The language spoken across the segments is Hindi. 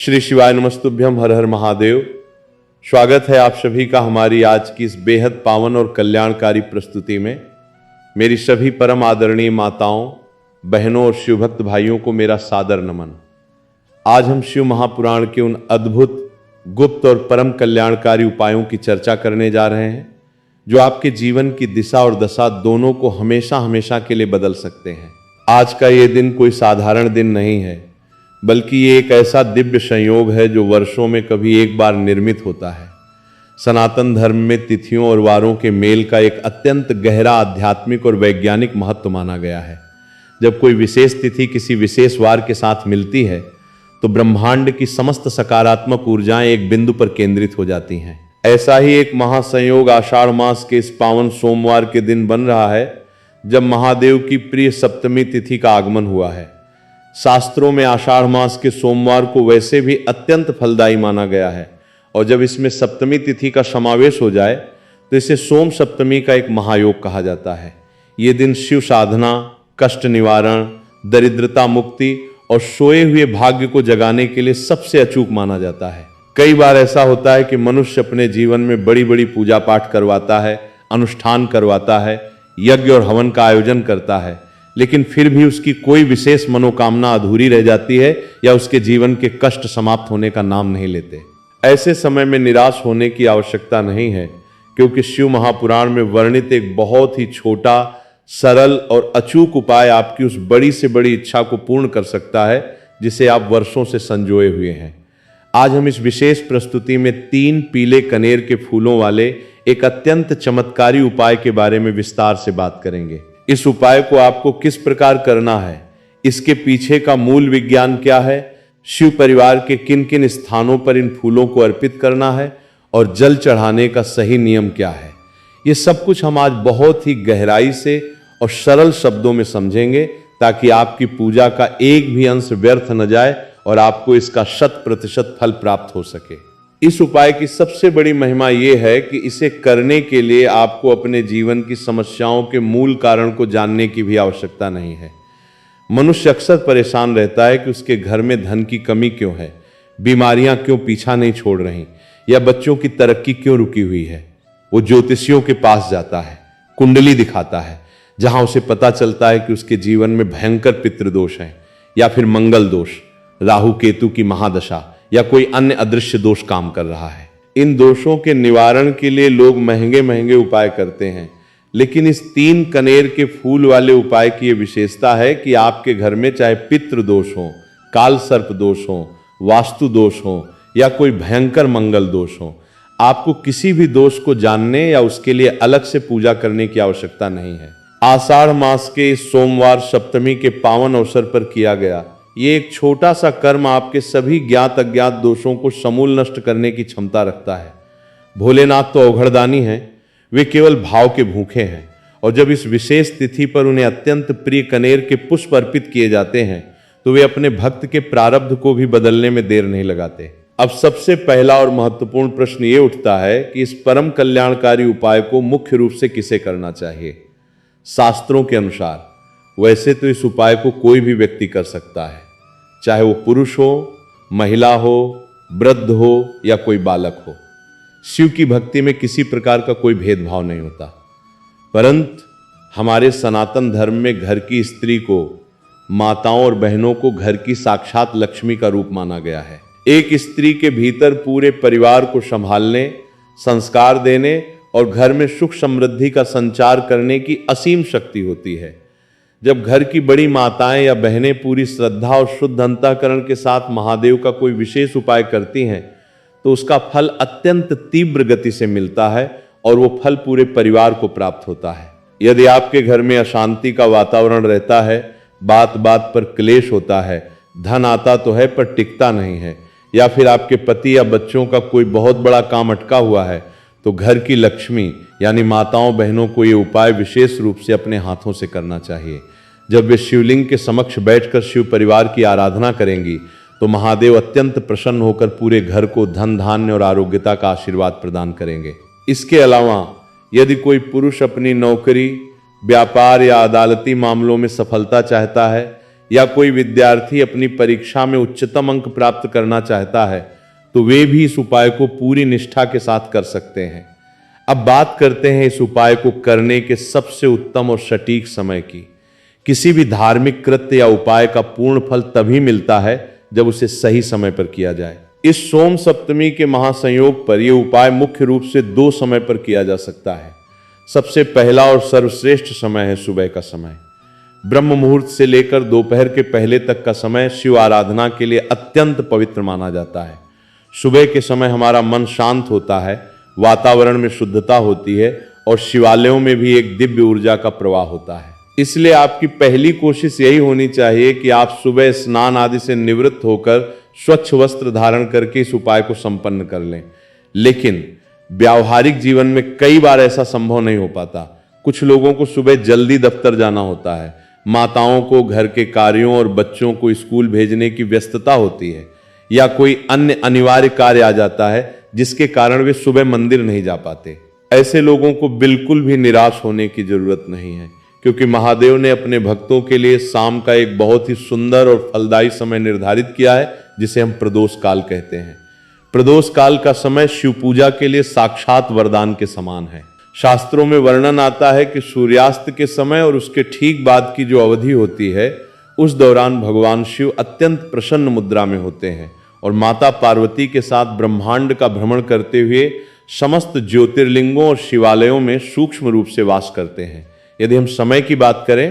श्री शिवाय नमस्तुभ्यम। हर हर महादेव। स्वागत है आप सभी का हमारी आज की इस बेहद पावन और कल्याणकारी प्रस्तुति में। मेरी सभी परम आदरणीय माताओं, बहनों और शिवभक्त भाइयों को मेरा सादर नमन। आज हम शिव महापुराण के उन अद्भुत, गुप्त और परम कल्याणकारी उपायों की चर्चा करने जा रहे हैं जो आपके जीवन की दिशा और दशा दोनों को हमेशा हमेशा के लिए बदल सकते हैं। आज का ये दिन कोई साधारण दिन नहीं है, बल्कि ये एक ऐसा दिव्य संयोग है जो वर्षों में कभी एक बार निर्मित होता है। सनातन धर्म में तिथियों और वारों के मेल का एक अत्यंत गहरा आध्यात्मिक और वैज्ञानिक महत्व माना गया है। जब कोई विशेष तिथि किसी विशेष वार के साथ मिलती है तो ब्रह्मांड की समस्त सकारात्मक ऊर्जाएं एक बिंदु पर केंद्रित हो जाती हैं। ऐसा ही एक महासंयोग आषाढ़ मास के इस पावन सोमवार के दिन बन रहा है, जब महादेव की प्रिय सप्तमी तिथि का आगमन हुआ है। शास्त्रों में आषाढ़ मास के सोमवार को वैसे भी अत्यंत फलदायी माना गया है, और जब इसमें सप्तमी तिथि का समावेश हो जाए तो इसे सोम सप्तमी का एक महायोग कहा जाता है। ये दिन शिव साधना, कष्ट निवारण, दरिद्रता मुक्ति और सोए हुए भाग्य को जगाने के लिए सबसे अचूक माना जाता है। कई बार ऐसा होता है कि मनुष्य अपने जीवन में बड़ी बड़ी पूजा पाठ करवाता है, अनुष्ठान करवाता है, यज्ञ और हवन का आयोजन करता है, लेकिन फिर भी उसकी कोई विशेष मनोकामना अधूरी रह जाती है या उसके जीवन के कष्ट समाप्त होने का नाम नहीं लेते। ऐसे समय में निराश होने की आवश्यकता नहीं है, क्योंकि शिव महापुराण में वर्णित एक बहुत ही छोटा, सरल और अचूक उपाय आपकी उस बड़ी से बड़ी इच्छा को पूर्ण कर सकता है जिसे आप वर्षों से संजोए हुए हैं। आज हम इस विशेष प्रस्तुति में 3 पीले कनेर के फूलों वाले एक अत्यंत चमत्कारी उपाय के बारे में विस्तार से बात करेंगे। इस उपाय को आपको किस प्रकार करना है, इसके पीछे का मूल विज्ञान क्या है, शिव परिवार के किन किन स्थानों पर इन फूलों को अर्पित करना है और जल चढ़ाने का सही नियम क्या है, ये सब कुछ हम आज बहुत ही गहराई से और सरल शब्दों में समझेंगे, ताकि आपकी पूजा का एक भी अंश व्यर्थ न जाए और आपको इसका 100% फल प्राप्त हो सके। इस उपाय की सबसे बड़ी महिमा यह है कि इसे करने के लिए आपको अपने जीवन की समस्याओं के मूल कारण को जानने की भी आवश्यकता नहीं है। मनुष्य अक्सर परेशान रहता है कि उसके घर में धन की कमी क्यों है, बीमारियां क्यों पीछा नहीं छोड़ रही, या बच्चों की तरक्की क्यों रुकी हुई है। वो ज्योतिषियों के पास जाता है, कुंडली दिखाता है, जहां उसे पता चलता है कि उसके जीवन में भयंकर पितृदोष है, या फिर मंगल दोष, राहु केतु की महादशा, या कोई अन्य अदृश्य दोष काम कर रहा है। इन दोषों के निवारण के लिए लोग महंगे महंगे उपाय करते हैं, लेकिन इस 3 कनेर के फूल वाले उपाय की यह विशेषता है कि आपके घर में चाहे पितृ दोष हो, काल सर्प दोष हो, वास्तु दोष हो, या कोई भयंकर मंगल दोष हो, आपको किसी भी दोष को जानने या उसके लिए अलग से पूजा करने की आवश्यकता नहीं है। आषाढ़ मास के इस सोमवार सप्तमी के पावन अवसर पर किया गया ये एक छोटा सा कर्म आपके सभी ज्ञात अज्ञात दोषों को समूल नष्ट करने की क्षमता रखता है। भोलेनाथ तो अवघड़दानी हैं, वे केवल भाव के भूखे हैं, और जब इस विशेष तिथि पर उन्हें अत्यंत प्रिय कनेर के पुष्प अर्पित किए जाते हैं तो वे अपने भक्त के प्रारब्ध को भी बदलने में देर नहीं लगाते। अब सबसे पहला और महत्वपूर्ण प्रश्न ये उठता है कि इस परम कल्याणकारी उपाय को मुख्य रूप से किसे करना चाहिए। शास्त्रों के अनुसार वैसे तो इस उपाय को कोई भी व्यक्ति कर सकता है, चाहे वो पुरुष हो, महिला हो, वृद्ध हो या कोई बालक हो। शिव की भक्ति में किसी प्रकार का कोई भेदभाव नहीं होता, परंतु हमारे सनातन धर्म में घर की स्त्री को, माताओं और बहनों को घर की साक्षात लक्ष्मी का रूप माना गया है। एक स्त्री के भीतर पूरे परिवार को संभालने, संस्कार देने और घर में सुख समृद्धि का संचार करने की असीम शक्ति होती है। जब घर की बड़ी माताएं या बहनें पूरी श्रद्धा और शुद्ध अंतःकरण के साथ महादेव का कोई विशेष उपाय करती हैं तो उसका फल अत्यंत तीव्र गति से मिलता है और वो फल पूरे परिवार को प्राप्त होता है। यदि आपके घर में अशांति का वातावरण रहता है, बात बात पर क्लेश होता है, धन आता तो है पर टिकता नहीं है, या फिर आपके पति या बच्चों का कोई बहुत बड़ा काम अटका हुआ है, तो घर की लक्ष्मी यानी माताओं बहनों को ये उपाय विशेष रूप से अपने हाथों से करना चाहिए। जब वे शिवलिंग के समक्ष बैठकर शिव परिवार की आराधना करेंगी तो महादेव अत्यंत प्रसन्न होकर पूरे घर को धन, धान्य और आरोग्यता का आशीर्वाद प्रदान करेंगे। इसके अलावा यदि कोई पुरुष अपनी नौकरी, व्यापार या अदालती मामलों में सफलता चाहता है, या कोई विद्यार्थी अपनी परीक्षा में उच्चतम अंक प्राप्त करना चाहता है तो वे भी इस उपाय को पूरी निष्ठा के साथ कर सकते हैं। अब बात करते हैं इस उपाय को करने के सबसे उत्तम और सटीक समय की। किसी भी धार्मिक कृत्य या उपाय का पूर्ण फल तभी मिलता है जब उसे सही समय पर किया जाए। इस सोम सप्तमी के महासंयोग पर यह उपाय मुख्य रूप से 2 समय पर किया जा सकता है। सबसे पहला और सर्वश्रेष्ठ समय है सुबह का समय। ब्रह्म मुहूर्त से लेकर दोपहर के पहले तक का समय शिव आराधना के लिए अत्यंत पवित्र माना जाता है। सुबह के समय हमारा मन शांत होता है, वातावरण में शुद्धता होती है और शिवालयों में भी एक दिव्य ऊर्जा का प्रवाह होता है। इसलिए आपकी पहली कोशिश यही होनी चाहिए कि आप सुबह स्नान आदि से निवृत्त होकर स्वच्छ वस्त्र धारण करके इस उपाय को संपन्न कर लें। लेकिन व्यावहारिक जीवन में कई बार ऐसा संभव नहीं हो पाता। कुछ लोगों को सुबह जल्दी दफ्तर जाना होता है, माताओं को घर के कार्यों और बच्चों को स्कूल भेजने की व्यस्तता होती है, या कोई अन्य अनिवार्य कार्य आ जाता है जिसके कारण वे सुबह मंदिर नहीं जा पाते। ऐसे लोगों को बिल्कुल भी निराश होने की जरूरत नहीं है, क्योंकि महादेव ने अपने भक्तों के लिए शाम का एक बहुत ही सुंदर और फलदायी समय निर्धारित किया है, जिसे हम प्रदोष काल कहते हैं। प्रदोष काल का समय शिव पूजा के लिए साक्षात वरदान के समान है। शास्त्रों में वर्णन आता है कि सूर्यास्त के समय और उसके ठीक बाद की जो अवधि होती है, उस दौरान भगवान शिव अत्यंत प्रसन्न मुद्रा में होते हैं और माता पार्वती के साथ ब्रह्मांड का भ्रमण करते हुए समस्त ज्योतिर्लिंगों और शिवालयों में सूक्ष्म रूप से वास करते हैं। यदि हम समय की बात करें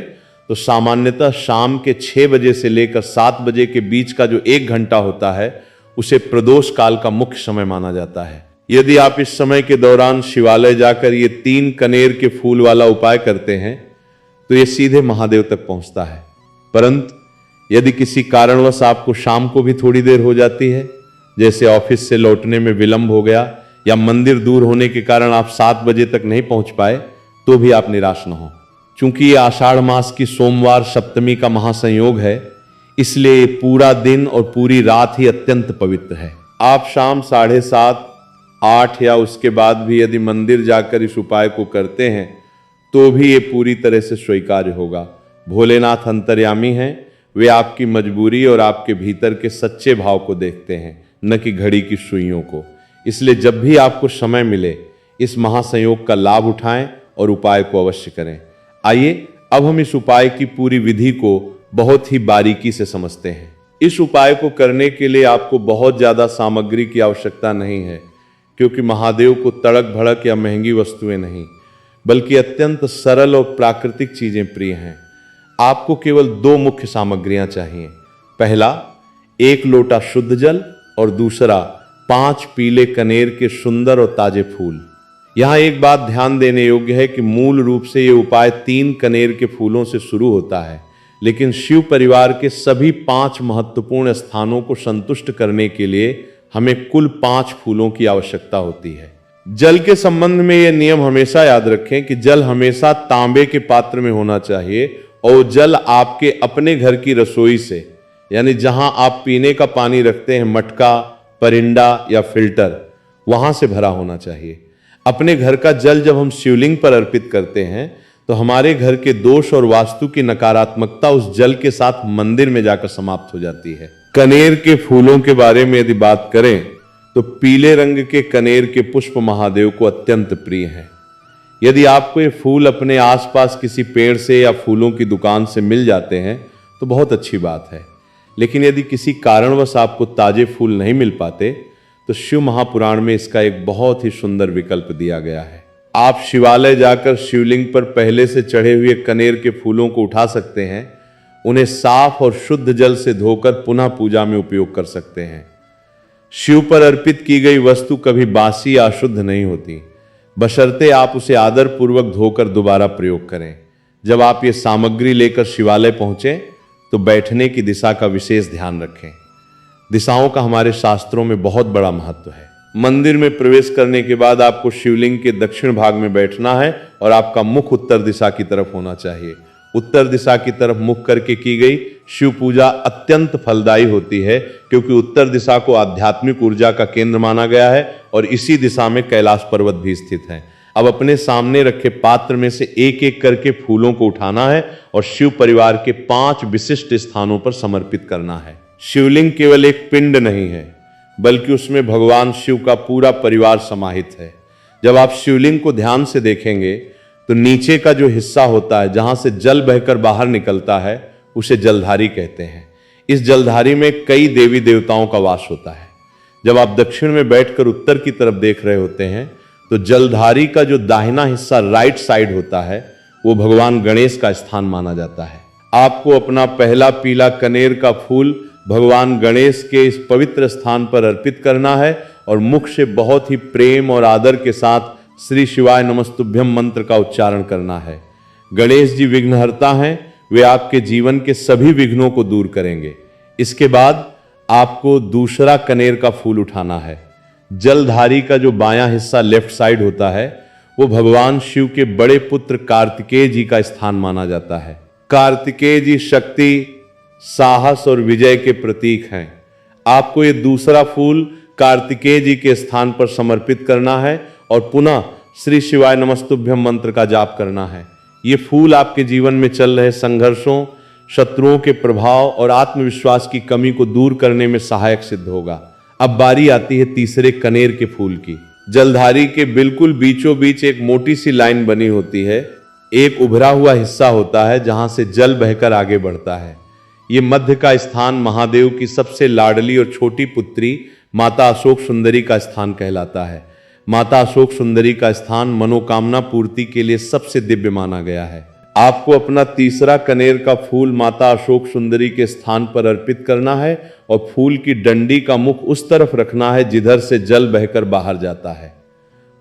तो सामान्यतः शाम के 6 बजे से लेकर 7 बजे के बीच का जो 1 घंटा होता है, उसे प्रदोष काल का मुख्य समय माना जाता है। यदि आप इस समय के दौरान शिवालय जाकर ये 3 कनेर के फूल वाला उपाय करते हैं तो ये सीधे महादेव तक पहुंचता है। परंतु यदि किसी कारणवश आपको शाम को भी थोड़ी देर हो जाती है, जैसे ऑफिस से लौटने में विलंब हो गया या मंदिर दूर होने के कारण आप 7 बजे तक नहीं पहुंच पाए, तो भी आप निराश न हो। चूंकि ये आषाढ़ मास की सोमवार सप्तमी का महासंयोग है, इसलिए पूरा दिन और पूरी रात ही अत्यंत पवित्र है। आप शाम 7:30, 8 या उसके बाद भी यदि मंदिर जाकर इस उपाय को करते हैं तो भी ये पूरी तरह से स्वीकार्य होगा। भोलेनाथ अंतर्यामी हैं, वे आपकी मजबूरी और आपके भीतर के सच्चे भाव को देखते हैं, न कि घड़ी की सुइयों को। इसलिए जब भी आपको समय मिले इस महासंयोग का लाभ उठाएं और उपाय को अवश्य करें। आइए अब हम इस उपाय की पूरी विधि को बहुत ही बारीकी से समझते हैं। इस उपाय को करने के लिए आपको बहुत ज्यादा सामग्री की आवश्यकता नहीं है, क्योंकि महादेव को तड़क भड़क या महंगी वस्तुएं नहीं, बल्कि अत्यंत सरल और प्राकृतिक चीजें प्रिय हैं। आपको केवल 2 मुख्य सामग्रियां चाहिए। पहला 1 लोटा शुद्ध जल और दूसरा 5 पीले कनेर के सुंदर और ताजे फूल। यहां एक बात ध्यान देने योग्य है कि मूल रूप से यह उपाय 3 कनेर के फूलों से शुरू होता है, लेकिन शिव परिवार के सभी 5 महत्वपूर्ण स्थानों को संतुष्ट करने के लिए हमें कुल 5 फूलों की आवश्यकता होती है। जल के संबंध में यह नियम हमेशा याद रखें कि जल हमेशा तांबे के पात्र में होना चाहिए और जल आपके अपने घर की रसोई से, यानी जहां आप पीने का पानी रखते हैं, मटका, परिंडा या फिल्टर, वहां से भरा होना चाहिए। अपने घर का जल जब हम शिवलिंग पर अर्पित करते हैं तो हमारे घर के दोष और वास्तु की नकारात्मकता उस जल के साथ मंदिर में जाकर समाप्त हो जाती है। कनेर के फूलों के बारे में यदि बात करें तो पीले रंग के कनेर के पुष्प महादेव को अत्यंत प्रिय हैं। यदि आपको ये फूल अपने आसपास किसी पेड़ से या फूलों की दुकान से मिल जाते हैं तो बहुत अच्छी बात है, लेकिन यदि किसी कारणवश आपको ताजे फूल नहीं मिल पाते तो शिव महापुराण में इसका एक बहुत ही सुंदर विकल्प दिया गया है। आप शिवालय जाकर शिवलिंग पर पहले से चढ़े हुए कनेर के फूलों को उठा सकते हैं, उन्हें साफ और शुद्ध जल से धोकर पुनः पूजा में उपयोग कर सकते हैं। शिव पर अर्पित की गई वस्तु कभी बासी या अशुद्ध नहीं होती, बशर्ते आप उसे आदर पूर्वक धोकर दोबारा प्रयोग करें। जब आप ये सामग्री लेकर शिवालय पहुंचे तो बैठने की दिशा का विशेष ध्यान रखें। दिशाओं का हमारे शास्त्रों में बहुत बड़ा महत्व है। मंदिर में प्रवेश करने के बाद आपको शिवलिंग के दक्षिण भाग में बैठना है और आपका मुख उत्तर दिशा की तरफ होना चाहिए। उत्तर दिशा की तरफ मुख करके की गई शिव पूजा अत्यंत फलदायी होती है, क्योंकि उत्तर दिशा को आध्यात्मिक ऊर्जा का केंद्र माना गया है और इसी दिशा में कैलाश पर्वत भी स्थित है। अब अपने सामने रखे पात्र में से एक एक करके फूलों को उठाना है और शिव परिवार के 5 विशिष्ट स्थानों पर समर्पित करना है। शिवलिंग केवल एक पिंड नहीं है, बल्कि उसमें भगवान शिव का पूरा परिवार समाहित है। जब आप शिवलिंग को ध्यान से देखेंगे तो नीचे का जो हिस्सा होता है, जहां से जल बहकर बाहर निकलता है, उसे जलधारी कहते हैं। इस जलधारी में कई देवी देवताओं का वास होता है। जब आप दक्षिण में बैठकर उत्तर की तरफ देख रहे होते हैं तो जलधारी का जो दाहिना हिस्सा राइट साइड होता है, वो भगवान गणेश का स्थान माना जाता है। आपको अपना पहला पीला कनेर का फूल भगवान गणेश के इस पवित्र स्थान पर अर्पित करना है और मुख से बहुत ही प्रेम और आदर के साथ श्री शिवाय नमस्तुभ्यम मंत्र का उच्चारण करना है। गणेश जी विघ्नहर्ता हैं, वे आपके जीवन के सभी विघ्नों को दूर करेंगे। इसके बाद आपको दूसरा कनेर का फूल उठाना है। जलधारी का जो बायां हिस्सा लेफ्ट साइड होता है, वो भगवान शिव के बड़े पुत्र कार्तिकेय जी का स्थान माना जाता है। कार्तिकेय जी शक्ति, साहस और विजय के प्रतीक हैं। आपको ये दूसरा फूल कार्तिकेय जी के स्थान पर समर्पित करना है और पुनः श्री शिवाय नमस्तुभ्यम मंत्र का जाप करना है। ये फूल आपके जीवन में चल रहे संघर्षों, शत्रुओं के प्रभाव और आत्मविश्वास की कमी को दूर करने में सहायक सिद्ध होगा। अब बारी आती है तीसरे कनेर के फूल की। जलधारी के बिल्कुल बीचों बीच एक मोटी सी लाइन बनी होती है। एक उभरा हुआ हिस्सा होता है जहां से जल बहकर आगे बढ़ता है। ये मध्य का स्थान महादेव की सबसे लाडली और छोटी पुत्री माता अशोक सुंदरी का स्थान कहलाता है। माता अशोक सुंदरी का स्थान मनोकामना पूर्ति के लिए सबसे दिव्य माना गया है। आपको अपना तीसरा कनेर का फूल माता अशोक सुंदरी के स्थान पर अर्पित करना है और फूल की डंडी का मुख उस तरफ रखना है जिधर से जल बहकर बाहर जाता है।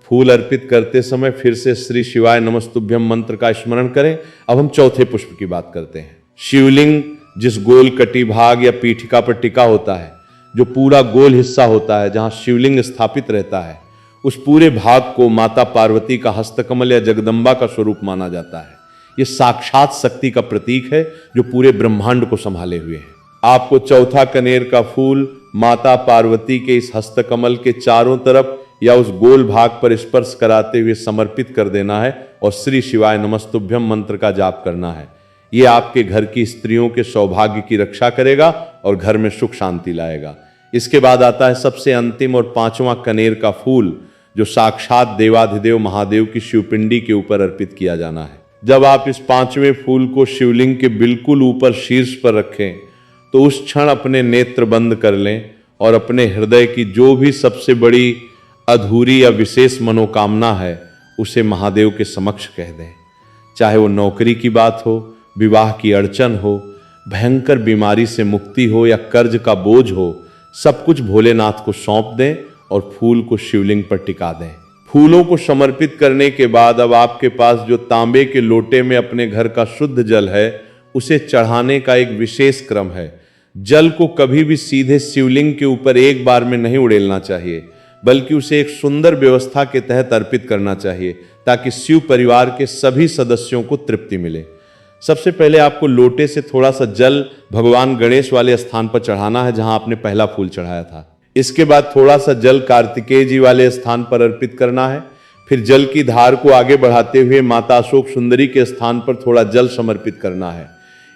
फूल अर्पित करते समय फिर से श्री शिवाय नमस्तुभ्यम मंत्र का स्मरण करें। अब हम चौथे पुष्प की बात करते हैं। शिवलिंग जिस गोल कटी भाग या पीठिका पर टिका होता है, जो पूरा गोल हिस्सा होता है जहां शिवलिंग स्थापित रहता है, उस पूरे भाग को माता पार्वती का हस्तकमल या जगदम्बा का स्वरूप माना जाता है। यह साक्षात शक्ति का प्रतीक है जो पूरे ब्रह्मांड को संभाले हुए है। आपको चौथा कनेर का फूल माता पार्वती के इस हस्तकमल के चारों तरफ या उस गोल भाग पर स्पर्श कराते हुए समर्पित कर देना है और श्री शिवाय नमस्तुभ्यम मंत्र का जाप करना है। यह आपके घर की स्त्रियों के सौभाग्य की रक्षा करेगा और घर में सुख शांति लाएगा। इसके बाद आता है सबसे अंतिम और 5वां कनेर का फूल, जो साक्षात देवाधिदेव महादेव की शिवपिंडी के ऊपर अर्पित किया जाना है। जब आप इस 5वें फूल को शिवलिंग के बिल्कुल ऊपर शीर्ष पर रखें तो उस क्षण अपने नेत्र बंद कर लें और अपने हृदय की जो भी सबसे बड़ी अधूरी या विशेष मनोकामना है उसे महादेव के समक्ष कह दें। चाहे वो नौकरी की बात हो, विवाह की अड़चन हो, भयंकर बीमारी से मुक्ति हो या कर्ज का बोझ हो, सब कुछ भोलेनाथ को सौंप दें और फूल को शिवलिंग पर टिका दें। फूलों को समर्पित करने के बाद अब आपके पास जो तांबे के लोटे में अपने घर का शुद्ध जल है, उसे चढ़ाने का एक विशेष क्रम है। जल को कभी भी सीधे शिवलिंग के ऊपर एक बार में नहीं उड़ेलना चाहिए, बल्कि उसे एक सुंदर व्यवस्था के तहत अर्पित करना चाहिए ताकि शिव परिवार के सभी सदस्यों को तृप्ति मिले। सबसे पहले आपको लोटे से थोड़ा सा जल भगवान गणेश वाले स्थान पर चढ़ाना है जहां आपने पहला फूल चढ़ाया था। इसके बाद थोड़ा सा जल कार्तिकेय जी वाले स्थान पर अर्पित करना है। फिर जल की धार को आगे बढ़ाते हुए माता अशोक सुंदरी के स्थान पर थोड़ा जल समर्पित करना है।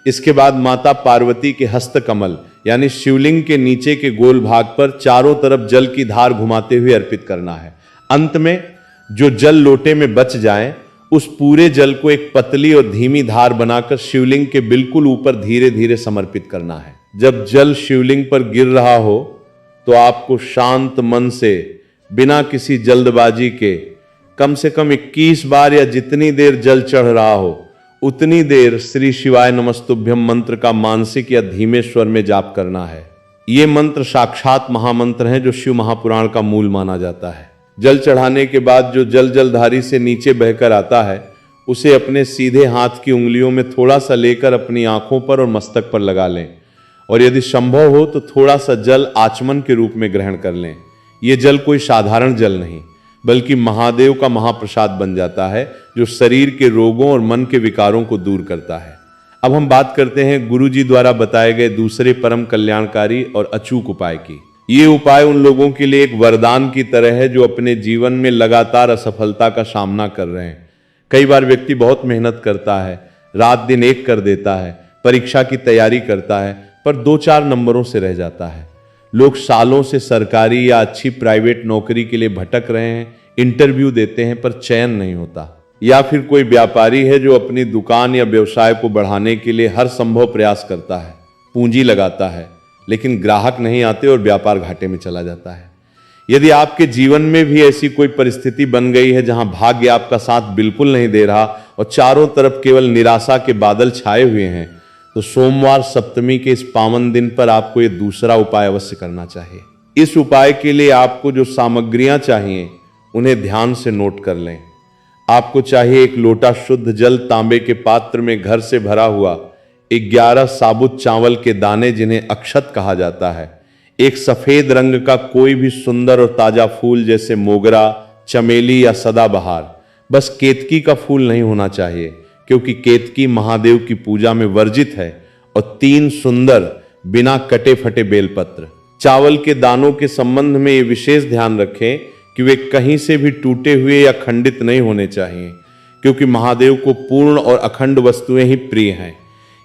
इसके बाद माता पार्वती के हस्तकमल यानी शिवलिंग के नीचे के गोल भाग पर चारों तरफ जल की धार घुमाते हुए अर्पित करना है। अंत में जो जल लोटे में बच जाए, उस पूरे जल को एक पतली और धीमी धार बनाकर शिवलिंग के बिल्कुल ऊपर धीरे धीरे समर्पित करना है। जब जल शिवलिंग पर गिर रहा हो तो आपको शांत मन से बिना किसी जल्दबाजी के कम से कम 21 बार या जितनी देर जल चढ़ रहा हो उतनी देर श्री शिवाय नमस्तुभ्यम मंत्र का मानसिक या धीमे स्वर में जाप करना है। ये मंत्र साक्षात महामंत्र हैं जो शिव महापुराण का मूल माना जाता है। जल चढ़ाने के बाद जो जल जलधारी से नीचे बहकर आता है, उसे अपने सीधे हाथ की उंगलियों में थोड़ा सा लेकर अपनी आंखों पर और मस्तक पर लगा लें और यदि संभव हो तो थोड़ा सा जल आचमन के रूप में ग्रहण कर लें। ये जल कोई साधारण जल नहीं, बल्कि महादेव का महाप्रसाद बन जाता है जो शरीर के रोगों और मन के विकारों को दूर करता है। अब हम बात करते हैं गुरु जी द्वारा बताए गए दूसरे परम कल्याणकारी और अचूक उपाय की। ये उपाय उन लोगों के लिए एक वरदान की तरह है जो अपने जीवन में लगातार असफलता का सामना कर रहे हैं। कई बार व्यक्ति बहुत मेहनत करता है, रात दिन एक कर देता है, परीक्षा की तैयारी करता है, पर 2-4 नंबरों से रह जाता है। लोग सालों से सरकारी या अच्छी प्राइवेट नौकरी के लिए भटक रहे हैं, इंटरव्यू देते हैं, पर चयन नहीं होता। या फिर कोई व्यापारी है जो अपनी दुकान या व्यवसाय को बढ़ाने के लिए हर संभव प्रयास करता है, पूंजी लगाता है, लेकिन ग्राहक नहीं आते और व्यापार घाटे में चला जाता है। यदि आपके जीवन में भी ऐसी कोई परिस्थिति बन गई है जहां भाग्य आपका साथ बिल्कुल नहीं दे रहा और चारों तरफ केवल निराशा के बादल छाए हुए हैं, तो सोमवार सप्तमी के इस पावन दिन पर आपको ये दूसरा उपाय अवश्य करना चाहिए। इस उपाय के लिए आपको जो सामग्रियां चाहिए उन्हें ध्यान से नोट कर लें। आपको चाहिए एक लोटा शुद्ध जल तांबे के पात्र में घर से भरा हुआ, 11 साबुत चावल के दाने जिन्हें अक्षत कहा जाता है, एक सफेद रंग का कोई भी सुंदर और ताजा फूल जैसे मोगरा, चमेली या सदाबहार, बस केतकी का फूल नहीं होना चाहिए क्योंकि केतकी महादेव की पूजा में वर्जित है, और 3 सुंदर बिना कटे फटे बेलपत्र। चावल के दानों के संबंध में ये विशेष ध्यान रखें कि वे कहीं से भी टूटे हुए या खंडित नहीं होने चाहिए क्योंकि महादेव को पूर्ण और अखंड वस्तुएं ही प्रिय हैं।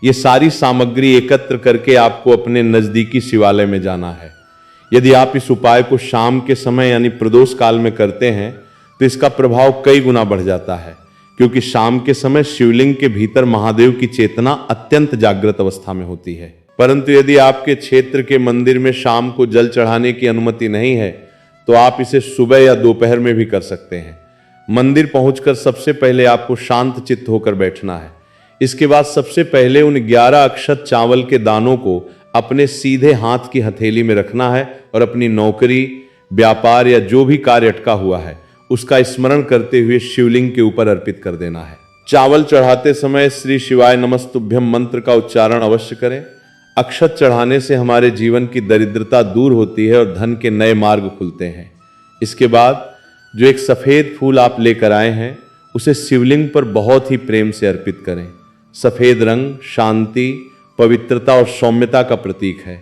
ये सारी सामग्री एकत्र करके आपको अपने नजदीकी शिवालय में जाना है। यदि आप इस उपाय को शाम के समय यानी प्रदोष काल में करते हैं तो इसका प्रभाव कई गुना बढ़ जाता है क्योंकि शाम के समय शिवलिंग के भीतर महादेव की चेतना अत्यंत जागृत अवस्था में होती है। परंतु यदि आपके क्षेत्र के मंदिर में शाम को जल चढ़ाने की अनुमति नहीं है तो आप इसे सुबह या दोपहर में भी कर सकते हैं। मंदिर पहुंचकर सबसे पहले आपको शांत चित्त होकर बैठना है। इसके बाद सबसे पहले उन 11 अक्षत चावल के दानों को अपने सीधे हाथ की हथेली में रखना है और अपनी नौकरी, व्यापार या जो भी कार्य अटका हुआ है उसका स्मरण करते हुए शिवलिंग के ऊपर अर्पित कर देना है। चावल चढ़ाते समय श्री शिवाय नमस्तुभ्यम मंत्र का उच्चारण अवश्य करें। अक्षत चढ़ाने से हमारे जीवन की दरिद्रता दूर होती है और धन के नए मार्ग खुलते हैं। इसके बाद जो एक सफेद फूल आप लेकर आए हैं उसे शिवलिंग पर बहुत ही प्रेम से अर्पित करें। सफेद रंग शांति, पवित्रता और सौम्यता का प्रतीक है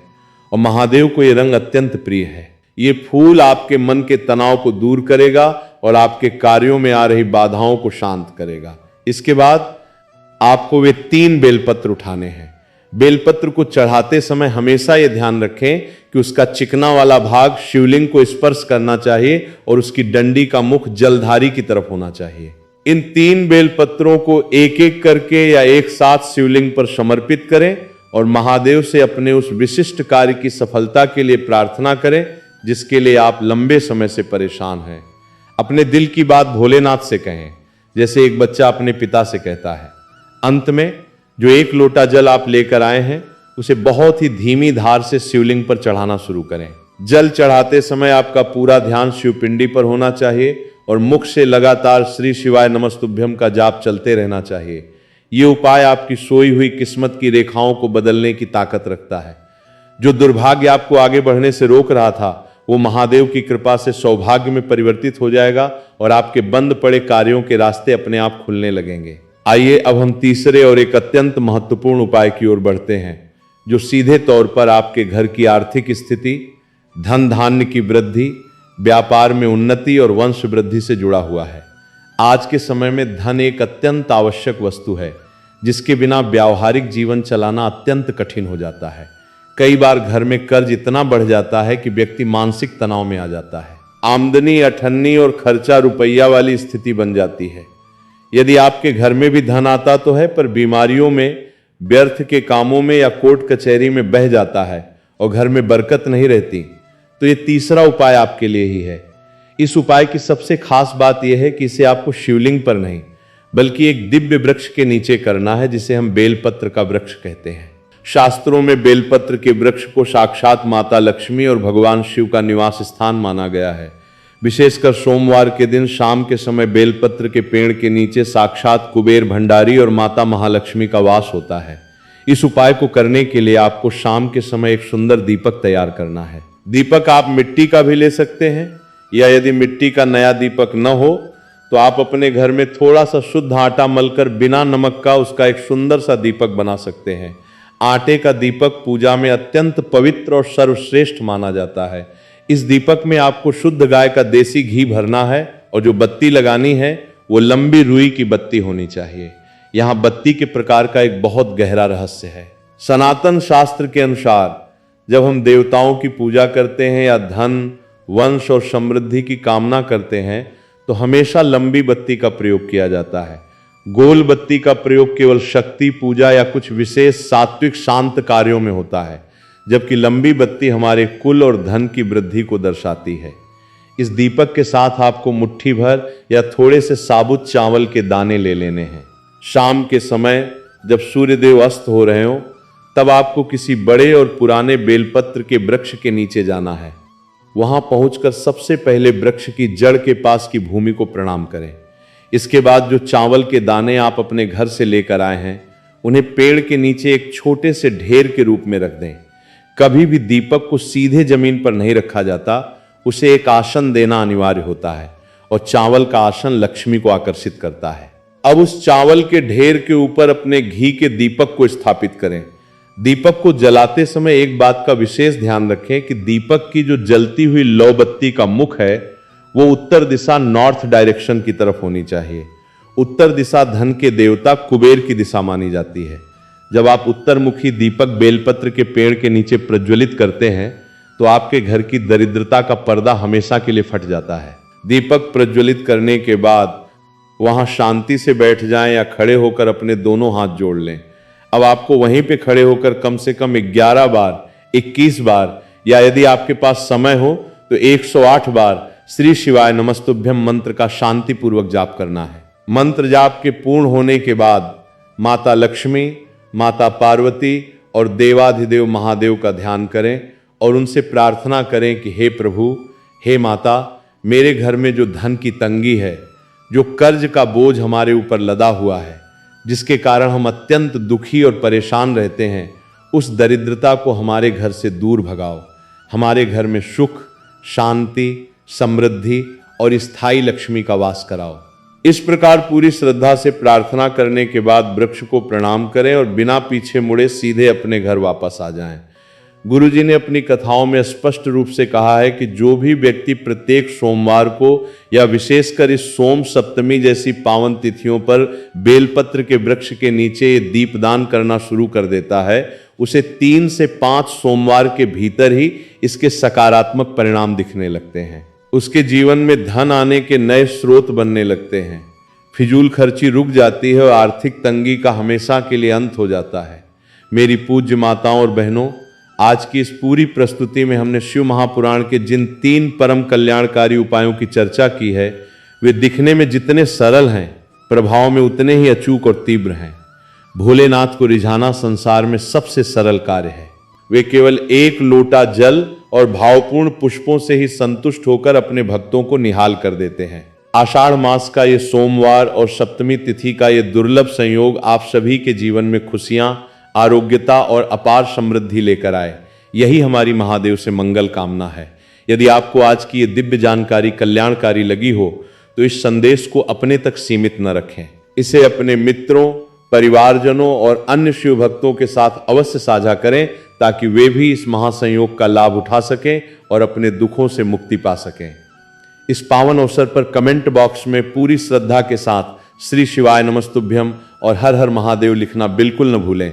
और महादेव को यह रंग अत्यंत प्रिय है। ये फूल आपके मन के तनाव को दूर करेगा और आपके कार्यों में आ रही बाधाओं को शांत करेगा। इसके बाद आपको वे 3 बेलपत्र उठाने हैं। बेलपत्र को चढ़ाते समय हमेशा यह ध्यान रखें कि उसका चिकना वाला भाग शिवलिंग को स्पर्श करना चाहिए और उसकी डंडी का मुख जलधारी की तरफ होना चाहिए। इन 3 बेलपत्रों को एक एक करके या एक साथ शिवलिंग पर समर्पित करें और महादेव से अपने उस विशिष्ट कार्य की सफलता के लिए प्रार्थना करें जिसके लिए आप लंबे समय से परेशान हैं। अपने दिल की बात भोलेनाथ से कहें जैसे एक बच्चा अपने पिता से कहता है। अंत में जो 1 लोटा जल आप लेकर आए हैं उसे बहुत ही धीमी धार से शिवलिंग पर चढ़ाना शुरू करें। जल चढ़ाते समय आपका पूरा ध्यान शिवपिंडी पर होना चाहिए और मुख से लगातार श्री शिवाय नमस्तुभ्यम का जाप चलते रहना चाहिए। यह उपाय आपकी सोई हुई किस्मत की रेखाओं को बदलने की ताकत रखता है। जो दुर्भाग्य आपको आगे बढ़ने से रोक रहा था वो महादेव की कृपा से सौभाग्य में परिवर्तित हो जाएगा और आपके बंद पड़े कार्यों के रास्ते अपने आप खुलने लगेंगे। आइए अब हम तीसरे और एक अत्यंत महत्वपूर्ण उपाय की ओर बढ़ते हैं जो सीधे तौर पर आपके घर की आर्थिक स्थिति, धन धान्य की वृद्धि, व्यापार में उन्नति और वंश वृद्धि से जुड़ा हुआ है। आज के समय में धन एक अत्यंत आवश्यक वस्तु है जिसके बिना व्यावहारिक जीवन चलाना अत्यंत कठिन हो जाता है। कई बार घर में कर्ज इतना बढ़ जाता है कि व्यक्ति मानसिक तनाव में आ जाता है। आमदनी अठन्नी और खर्चा रुपया वाली स्थिति बन जाती है। यदि आपके घर में भी धन आता तो है पर बीमारियों में, व्यर्थ के कामों में या कोर्ट कचहरी में बह जाता है और घर में बरकत नहीं रहती, तो ये तीसरा उपाय आपके लिए ही है। इस उपाय की सबसे खास बात यह है कि इसे आपको शिवलिंग पर नहीं बल्कि एक दिव्य वृक्ष के नीचे करना है जिसे हम बेलपत्र का वृक्ष कहते हैं। शास्त्रों में बेलपत्र के वृक्ष को साक्षात माता लक्ष्मी और भगवान शिव का निवास स्थान माना गया है। विशेषकर सोमवार के दिन शाम के समय बेलपत्र के पेड़ के नीचे साक्षात कुबेर भंडारी और माता महालक्ष्मी का वास होता है। इस उपाय को करने के लिए आपको शाम के समय एक सुंदर दीपक तैयार करना है। दीपक आप मिट्टी का भी ले सकते हैं या यदि मिट्टी का नया दीपक न हो तो आप अपने घर में थोड़ा सा शुद्ध आटा मलकर बिना नमक का उसका एक सुंदर सा दीपक बना सकते हैं। आटे का दीपक पूजा में अत्यंत पवित्र और सर्वश्रेष्ठ माना जाता है। इस दीपक में आपको शुद्ध गाय का देसी घी भरना है और जो बत्ती लगानी है वो लंबी रुई की बत्ती होनी चाहिए। यहाँ बत्ती के प्रकार का एक बहुत गहरा रहस्य है। सनातन शास्त्र के अनुसार जब हम देवताओं की पूजा करते हैं या धन, वंश और समृद्धि की कामना करते हैं तो हमेशा लंबी बत्ती का प्रयोग किया जाता है। गोल बत्ती का प्रयोग केवल शक्ति पूजा या कुछ विशेष सात्विक शांत कार्यों में होता है, जबकि लंबी बत्ती हमारे कुल और धन की वृद्धि को दर्शाती है। इस दीपक के साथ आपको मुट्ठी भर या थोड़े से साबुत चावल के दाने ले लेने हैं। शाम के समय जब सूर्यदेव अस्त हो रहे हो तब आपको किसी बड़े और पुराने बेलपत्र के वृक्ष के नीचे जाना है। वहां पहुंचकर सबसे पहले वृक्ष की जड़ के पास की भूमि को प्रणाम करें। इसके बाद जो चावल के दाने आप अपने घर से लेकर आए हैं उन्हें पेड़ के नीचे एक छोटे से ढेर के रूप में रख दें। कभी भी दीपक को सीधे जमीन पर नहीं रखा जाता, उसे एक आसन देना अनिवार्य होता है और चावल का आसन लक्ष्मी को आकर्षित करता है। अब उस चावल के ढेर के ऊपर अपने घी के दीपक को स्थापित करें। दीपक को जलाते समय एक बात का विशेष ध्यान रखें कि दीपक की जो जलती हुई लौ बत्ती का मुख है वो उत्तर दिशा नॉर्थ डायरेक्शन की तरफ होनी चाहिए। उत्तर दिशा धन के देवता कुबेर की दिशा मानी जाती है। जब आप उत्तरमुखी दीपक बेलपत्र के पेड़ के नीचे प्रज्वलित करते हैं तो आपके घर की दरिद्रता का पर्दा हमेशा के लिए फट जाता है। दीपक प्रज्वलित करने के बाद वहां शांति से बैठ जाएं या खड़े होकर अपने दोनों हाथ जोड़ लें। अब आपको वहीं पे खड़े होकर कम से कम 11 बार, 21 बार या यदि आपके पास समय हो तो 108 बार श्री शिवाय नमस्तुभ्यम मंत्र का शांतिपूर्वक जाप करना है। मंत्र जाप के पूर्ण होने के बाद माता लक्ष्मी, माता पार्वती और देवाधिदेव महादेव का ध्यान करें और उनसे प्रार्थना करें कि हे प्रभु, हे माता, मेरे घर में जो धन की तंगी है, जो कर्ज का बोझ हमारे ऊपर लदा हुआ है, जिसके कारण हम अत्यंत दुखी और परेशान रहते हैं, उस दरिद्रता को हमारे घर से दूर भगाओ। हमारे घर में सुख, शांति, समृद्धि और स्थायी लक्ष्मी का वास कराओ। इस प्रकार पूरी श्रद्धा से प्रार्थना करने के बाद वृक्ष को प्रणाम करें और बिना पीछे मुड़े सीधे अपने घर वापस आ जाएं। गुरुजी ने अपनी कथाओं में स्पष्ट रूप से कहा है कि जो भी व्यक्ति प्रत्येक सोमवार को या विशेषकर इस सोम सप्तमी जैसी पावन तिथियों पर बेलपत्र के वृक्ष के नीचे दीपदान करना शुरू कर देता है, उसे 3 से 5 सोमवार के भीतर ही इसके सकारात्मक परिणाम दिखने लगते हैं। उसके जीवन में धन आने के नए स्रोत बनने लगते हैं, फिजूल खर्ची रुक जाती है और आर्थिक तंगी का हमेशा के लिए अंत हो जाता है। मेरी पूज्य माताओं और बहनों, आज की इस पूरी प्रस्तुति में हमने शिव महापुराण के जिन 3 परम कल्याणकारी उपायों की चर्चा की है, वे दिखने में जितने सरल हैं, प्रभाव में उतने ही अचूक और तीव्र हैं। भोलेनाथ को रिझाना संसार में सबसे सरल कार्य है। वे केवल 1 लोटा जल और भावपूर्ण पुष्पों से ही संतुष्ट होकर अपने भक्तों को निहाल कर देते हैं। आषाढ़ मास का ये सोमवार और सप्तमी तिथि का ये दुर्लभ संयोग आप सभी के जीवन में खुशियां, आरोग्यता और अपार समृद्धि लेकर आए। यही हमारी महादेव से मंगल कामना है। यदि आपको आज की ये दिव्य जानकारी कल्याणकारी लगी हो तो इस संदेश को अपने तक सीमित न रखें। इसे अपने मित्रों, परिवारजनों और अन्य शिव भक्तों के साथ अवश्य साझा करें ताकि वे भी इस महासंयोग का लाभ उठा सकें और अपने दुखों से मुक्ति पा सकें। इस पावन अवसर पर कमेंट बॉक्स में पूरी श्रद्धा के साथ श्री शिवाय नमस्तुभ्यम और हर हर महादेव लिखना बिल्कुल न भूलें।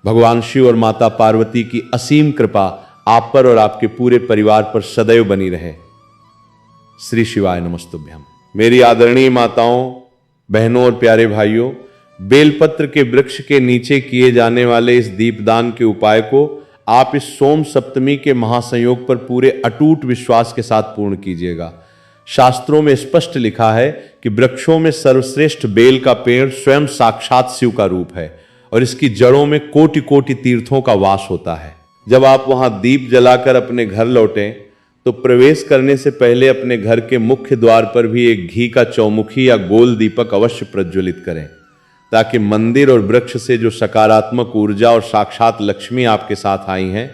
भगवान शिव और माता पार्वती की असीम कृपा आप पर और आपके पूरे परिवार पर सदैव बनी रहे। श्री शिवाय नमस्तुभ्यम। मेरी आदरणीय माताओं, बहनों और प्यारे भाइयों, बेलपत्र के वृक्ष के नीचे किए जाने वाले इस दीपदान के उपाय को आप इस सोम सप्तमी के महासंयोग पर पूरे अटूट विश्वास के साथ पूर्ण कीजिएगा। शास्त्रों में स्पष्ट लिखा है कि वृक्षों में सर्वश्रेष्ठ बेल का पेड़ स्वयं साक्षात शिव का रूप है और इसकी जड़ों में कोटि कोटि तीर्थों का वास होता है। जब आप वहां दीप जलाकर अपने घर लौटें तो प्रवेश करने से पहले अपने घर के मुख्य द्वार पर भी एक घी का चौमुखी या गोल दीपक अवश्य प्रज्वलित करें ताकि मंदिर और वृक्ष से जो सकारात्मक ऊर्जा और साक्षात लक्ष्मी आपके साथ आई हैं,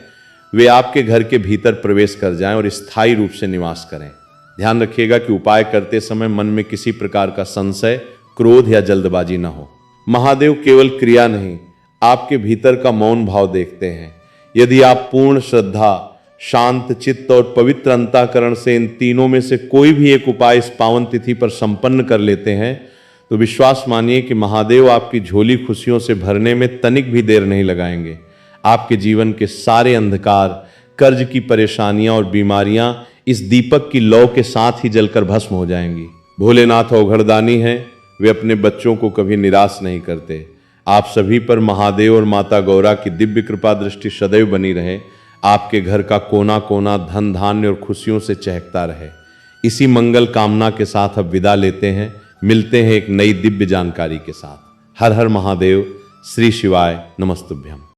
वे आपके घर के भीतर प्रवेश कर जाएं और स्थायी रूप से निवास करें। ध्यान रखिएगा कि उपाय करते समय मन में किसी प्रकार का संशय, क्रोध या जल्दबाजी न हो। महादेव केवल क्रिया नहीं, आपके भीतर का मौन भाव देखते हैं। यदि आप पूर्ण श्रद्धा, शांत चित्त और पवित्र अंतःकरण से इन तीनों में से कोई भी एक उपाय इस पावन तिथि पर संपन्न कर लेते हैं तो विश्वास मानिए कि महादेव आपकी झोली खुशियों से भरने में तनिक भी देर नहीं लगाएंगे। आपके जीवन के सारे अंधकार, कर्ज की परेशानियां और बीमारियां इस दीपक की लौ के साथ ही जलकर भस्म हो जाएंगी। भोलेनाथ औघड़दानी हैं, वे अपने बच्चों को कभी निराश नहीं करते। आप सभी पर महादेव और माता गौरा की दिव्य कृपा दृष्टि सदैव बनी रहे। आपके घर का कोना कोना धन धान्य और खुशियों से चहकता रहे। इसी मंगल कामना के साथ अब विदा लेते हैं। मिलते हैं एक नई दिव्य जानकारी के साथ। हर हर महादेव। श्री शिवाय नमस्तुभ्यम।